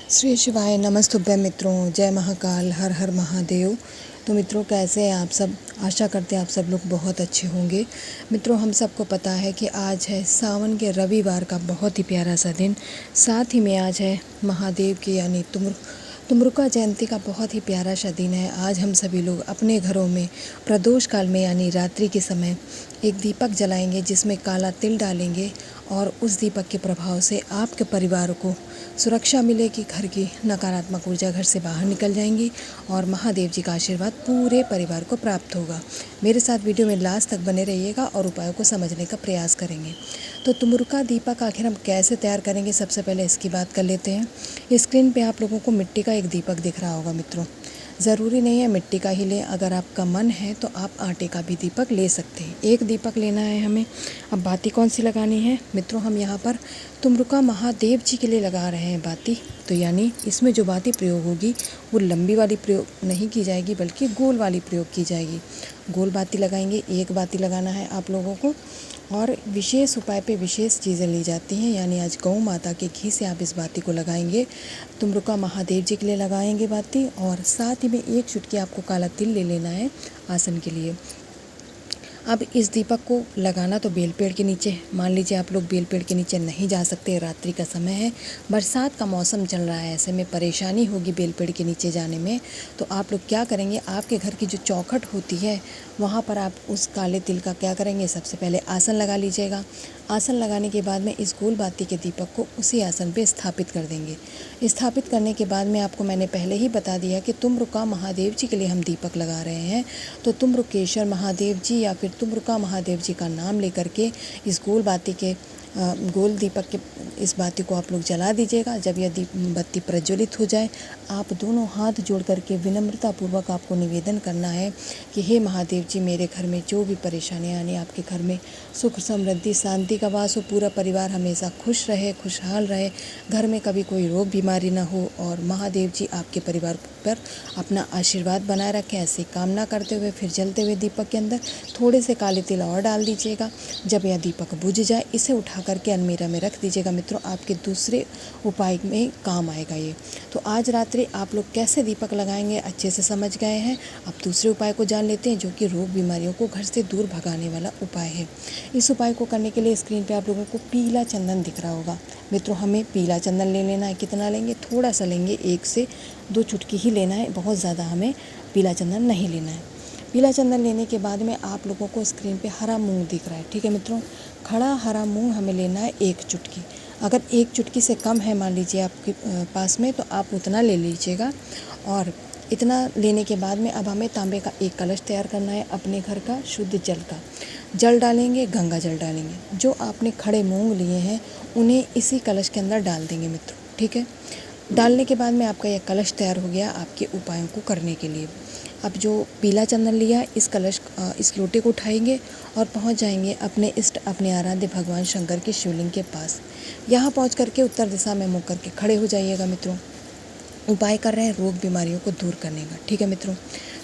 श्री शिवाय नमस्तुभ्य मित्रों, जय महाकाल, हर हर महादेव। तो मित्रों, कैसे हैं आप सब? आशा करते हैं आप सब लोग बहुत अच्छे होंगे। मित्रों, हम सबको पता है कि आज है सावन के रविवार का बहुत ही प्यारा सा दिन। साथ ही में आज है महादेव की यानी तुमरुका जयंती का बहुत ही प्यारा सा दिन है। आज हम सभी लोग अपने घरों में प्रदोष काल में यानी रात्रि के समय एक दीपक जलाएंगे, जिसमें काला तिल डालेंगे और उस दीपक के प्रभाव से आपके परिवार को सुरक्षा मिलेगी, घर की नकारात्मक ऊर्जा घर से बाहर निकल जाएंगी और महादेव जी का आशीर्वाद पूरे परिवार को प्राप्त होगा। मेरे साथ वीडियो में लास्ट तक बने रहिएगा और उपायों को समझने का प्रयास करेंगे। तो तुमरुका दीपक आखिर हम कैसे तैयार करेंगे, सबसे पहले इसकी बात कर लेते हैं। स्क्रीन पे आप लोगों को मिट्टी का एक दीपक दिख रहा होगा। मित्रों, ज़रूरी नहीं है मिट्टी का ही लें, अगर आपका मन है तो आप आटे का भी दीपक ले सकते हैं। एक दीपक लेना है हमें। अब बाती कौन सी लगानी है? मित्रों, हम यहाँ पर तुमरुका महादेव जी के लिए लगा रहे हैं बाती। तो यानी इसमें जो बाती प्रयोग होगी वो लंबी वाली प्रयोग नहीं की जाएगी, बल्कि गोल वाली प्रयोग की जाएगी। गोल बाती लगाएंगे, एक बाती लगाना है आप लोगों को। और विशेष उपाय पे विशेष चीज़ें ली जाती हैं, यानी आज गौ माता के घी से आप इस बाती को लगाएंगे। तुमरुका महादेव जी के लिए लगाएंगे बाती, और साथ ही में एक चुटकी आपको काला तिल ले लेना है आसन के लिए। अब इस दीपक को लगाना तो बेल पेड़ के नीचे। मान लीजिए आप लोग बेल पेड़ के नीचे नहीं जा सकते, रात्रि का समय है, बरसात का मौसम चल रहा है, ऐसे में परेशानी होगी बेल पेड़ के नीचे जाने में। तो आप लोग क्या करेंगे, आपके घर की जो चौखट होती है वहाँ पर आप उस काले तिल का क्या करेंगे, सबसे पहले आसन लगा लीजिएगा। आसन लगाने के बाद में इस गोल बाती के दीपक को उसी आसन पे स्थापित कर देंगे। स्थापित करने के बाद में आपको मैंने पहले ही बता दिया कि तुमरुका महादेव जी के लिए हम दीपक लगा रहे हैं। तो तुमरुकेश्वर महादेव जी या फिर तुमरुका महादेव जी का नाम लेकर के इस गोल बाती के गोल दीपक के इस बाती को आप लोग जला दीजिएगा। जब यह बत्ती प्रज्वलित हो जाए, आप दोनों हाथ जोड़ करके विनम्रतापूर्वक आपको निवेदन करना है कि हे महादेव जी, मेरे घर में जो भी परेशानियाँ, यानी आपके घर में सुख समृद्धि शांति का वास हो, पूरा परिवार हमेशा खुश रहे, खुशहाल रहे, घर में कभी कोई रोग बीमारी ना हो, और महादेव जी आपके परिवार पर अपना आशीर्वाद बनाए रखें। ऐसी कामना करते हुए फिर जलते हुए दीपक के अंदर थोड़े से काले तिल और डाल दीजिएगा। जब यह दीपक बुझ जाए, इसे उठा करके अलमीरा में रख दीजिएगा। मित्रों, आपके दूसरे उपाय में काम आएगा ये। तो आज रात्रि आप लोग कैसे दीपक लगाएंगे अच्छे से समझ गए हैं। अब दूसरे उपाय को जान लेते हैं, जो कि रोग बीमारियों को घर से दूर भगाने वाला उपाय है। इस उपाय को करने के लिए स्क्रीन पे आप लोगों को पीला चंदन दिख रहा होगा। मित्रों, हमें पीला चंदन ले लेना है। कितना लेंगे? थोड़ा सा लेंगे, 1 से 2 चुटकी ही लेना है, बहुत ज़्यादा हमें पीला चंदन नहीं लेना है। पीला चंदन लेने के बाद में आप लोगों को स्क्रीन पे हरा मूंग दिख रहा है, ठीक है मित्रों। खड़ा हरा मूंग हमें लेना है 1 चुटकी। अगर 1 चुटकी से कम है मान लीजिए आपके पास में, तो आप उतना ले लीजिएगा। और इतना लेने के बाद में अब हमें तांबे का एक कलश तैयार करना है, अपने घर का शुद्ध जल का। जल डालेंगे, गंगा जल डालेंगे। जो आपने खड़े मूंग लिए हैं उन्हें इसी कलश के अंदर डाल देंगे मित्रों, ठीक है। डालने के बाद में आपका यह कलश तैयार हो गया आपके उपायों को करने के लिए। अब जो पीला चंदन लिया, इस लोटे को उठाएंगे और पहुंच जाएंगे अपने इष्ट, अपने आराध्य भगवान शंकर के शिवलिंग के पास। यहाँ पहुंच करके उत्तर दिशा में मुँह करके खड़े हो जाइएगा मित्रों। उपाय कर रहे हैं रोग बीमारियों को दूर करने का, ठीक है मित्रों।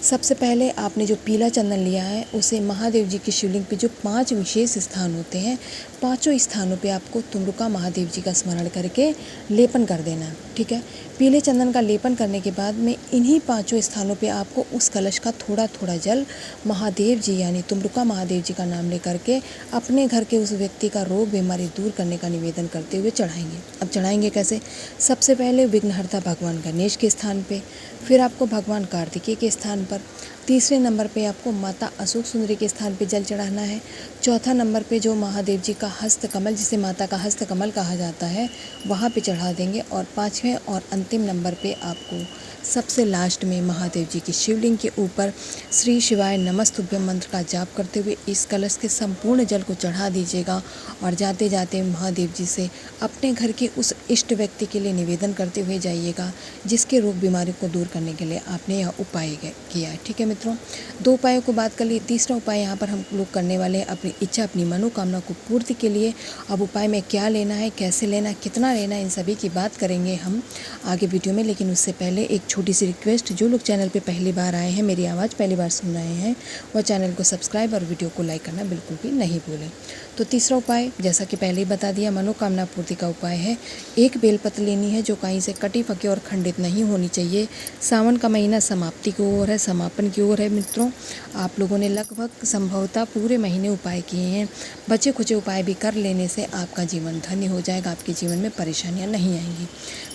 सबसे पहले आपने जो पीला चंदन लिया है उसे महादेव जी के शिवलिंग पे जो 5 विशेष स्थान होते हैं, 5 स्थानों पे आपको तुमरुका महादेव जी का स्मरण करके लेपन कर देना है, ठीक है। पीले चंदन का लेपन करने के बाद में इन्हीं 5 स्थानों पे आपको उस कलश का थोड़ा थोड़ा जल महादेव जी यानी तुमरुका महादेव जी का नाम लेकर के अपने घर के उस व्यक्ति का रोग बीमारी दूर करने का निवेदन करते हुए चढ़ाएंगे। अब चढ़ाएंगे कैसे? सबसे पहले विघ्नहर्ता भगवान गणेश के स्थान पे, फिर आपको भगवान कार्तिकेय के स्थान पर, तीसरे नंबर पे आपको माता अशोक सुंदरी के स्थान पे जल चढ़ाना है। चौथा नंबर पे जो महादेव जी का हस्त कमल, जिसे माता का हस्त कमल कहा जाता है, वहाँ पे चढ़ा देंगे। और 5वें और अंतिम नंबर पे आपको सबसे लास्ट में महादेव जी की शिवलिंग के ऊपर श्री शिवाय नमस्तुभ्यं मंत्र का जाप करते हुए इस कलश के संपूर्ण जल को चढ़ा दीजिएगा। और जाते जाते महादेव जी से अपने घर के उस इष्ट व्यक्ति के लिए निवेदन करते हुए जाइएगा, जिसके रोग बीमारी को दूर करने के लिए आपने यह उपाय किया है, ठीक है मित्रों। 2 उपायों को बात कर लिए, तीसरा उपाय यहाँ पर हम लोग करने वाले हैं अपनी इच्छा, अपनी मनोकामना को पूर्ति के लिए। अब उपाय में क्या लेना है, कैसे लेना है, कितना लेना है, इन सभी की बात करेंगे हम आगे वीडियो में। लेकिन उससे पहले एक छोटी सी रिक्वेस्ट, जो लोग चैनल पे पहली बार आए हैं, मेरी आवाज़ पहली बार सुन रहे हैं, वह चैनल को सब्सक्राइब और वीडियो को लाइक करना बिल्कुल भी नहीं भूलें। तो तीसरा उपाय जैसा कि पहले ही बता दिया, मनोकामना पूर्ति का उपाय है। एक बेलपत्र लेनी है जो कहीं से कटी फकी और खंडित नहीं होनी चाहिए। सावन का महीना समाप्ति की ओर है, समापन की ओर है मित्रों। आप लोगों ने लगभग संभवतः पूरे महीने उपाय किए हैं। बचे खुचे उपाय भी कर लेने से आपका जीवन धन्य हो जाएगा, आपके जीवन में परेशानियां नहीं आएंगी।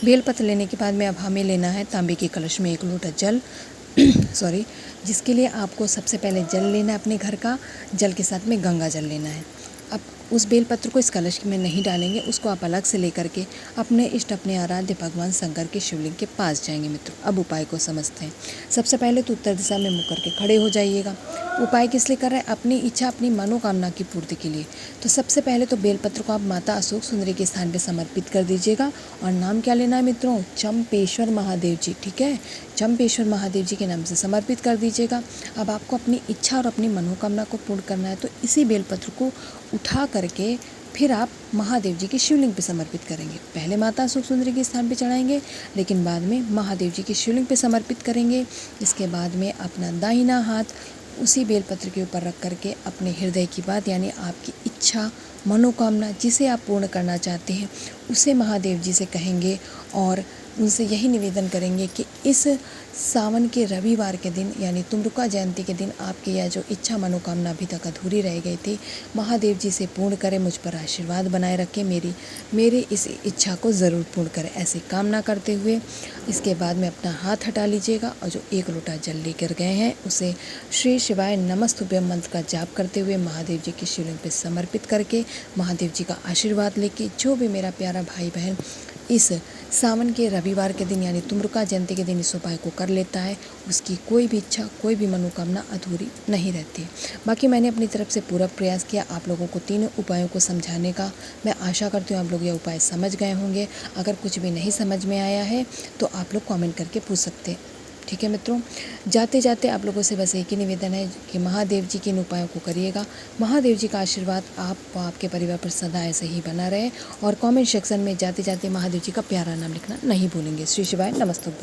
बेलपत्र लेने के बाद में अब हमें लेना है तांबे के कलश में 1 लोटा जल सॉरी, जिसके लिए आपको सबसे पहले जल लेना है अपने घर का। जल के साथ में गंगा जल लेना है। अब उस बेलपत्र को इस कलश में नहीं डालेंगे, उसको आप अलग से लेकर के अपने इष्ट, अपने आराध्य भगवान शंकर के शिवलिंग के पास जाएंगे मित्रों। अब उपाय को समझते हैं। सबसे पहले तो उत्तर दिशा में मुँह करके खड़े हो जाइएगा। उपाय किस लिए कर रहे हैं? अपनी इच्छा, अपनी मनोकामना की पूर्ति के लिए। तो सबसे पहले तो बेलपत्र को आप माता अशोक सुंदरी के स्थान पर समर्पित कर दीजिएगा। और नाम क्या लेना है मित्रों? चंपेश्वर महादेव जी, ठीक है, चंपेश्वर महादेव जी के नाम से समर्पित कर दीजिएगा। अब आपको अपनी इच्छा और अपनी मनोकामना को पूर्ण करना है, तो इसी बेलपत्र को उठा करके फिर आप महादेव जी के शिवलिंग पे समर्पित करेंगे। पहले माता अशोक सुंदरी के स्थान पे चढ़ाएंगे, लेकिन बाद में महादेव जी के शिवलिंग पे समर्पित करेंगे। इसके बाद में अपना दाहिना हाथ उसी बेलपत्र के ऊपर रख करके अपने हृदय की बात, यानी आपकी इच्छा, मनोकामना जिसे आप पूर्ण करना चाहते हैं, उसे महादेव जी से कहेंगे और उनसे यही निवेदन करेंगे कि इस सावन के रविवार के दिन, यानी तुमरुका जयंती के दिन, आपकी यह जो इच्छा मनोकामना अभी तक अधूरी रह गई थी, महादेव जी से पूर्ण करें, मुझ पर आशीर्वाद बनाए रखें, मेरी इस इच्छा को ज़रूर पूर्ण करें, ऐसी कामना करते हुए इसके बाद में अपना हाथ हटा लीजिएगा और जो 1 लोटा जल लेकर गए हैं उसे श्री शिवाय नमस्तुभ्यम मंत्र का जाप करते हुए महादेव जी के शिवलिंग पर समर्पित करके महादेव जी का आशीर्वाद लेके, जो भी मेरा प्यारा भाई बहन इस सावन के रविवार के दिन, यानी तुमरुका जयंती के दिन इस उपाय को कर लेता है, उसकी कोई भी इच्छा, कोई भी मनोकामना अधूरी नहीं रहती। बाकी मैंने अपनी तरफ से पूरा प्रयास किया आप लोगों को तीनों उपायों को समझाने का। मैं आशा करती हूँ आप लोग ये उपाय समझ गए होंगे। अगर कुछ भी नहीं समझ में आया है तो आप लोग कमेंट करके पूछ सकते हैं, ठीक है मित्रों। जाते जाते आप लोगों से बस एक ही निवेदन है कि महादेव जी के इन उपायों को करिएगा। महादेव जी का आशीर्वाद आप व आपके परिवार पर सदा ऐसे ही बना रहे। और कमेंट सेक्शन में जाते जाते महादेव जी का प्यारा नाम लिखना नहीं भूलेंगे। श्री शिवाय नमस्तुभ्यम।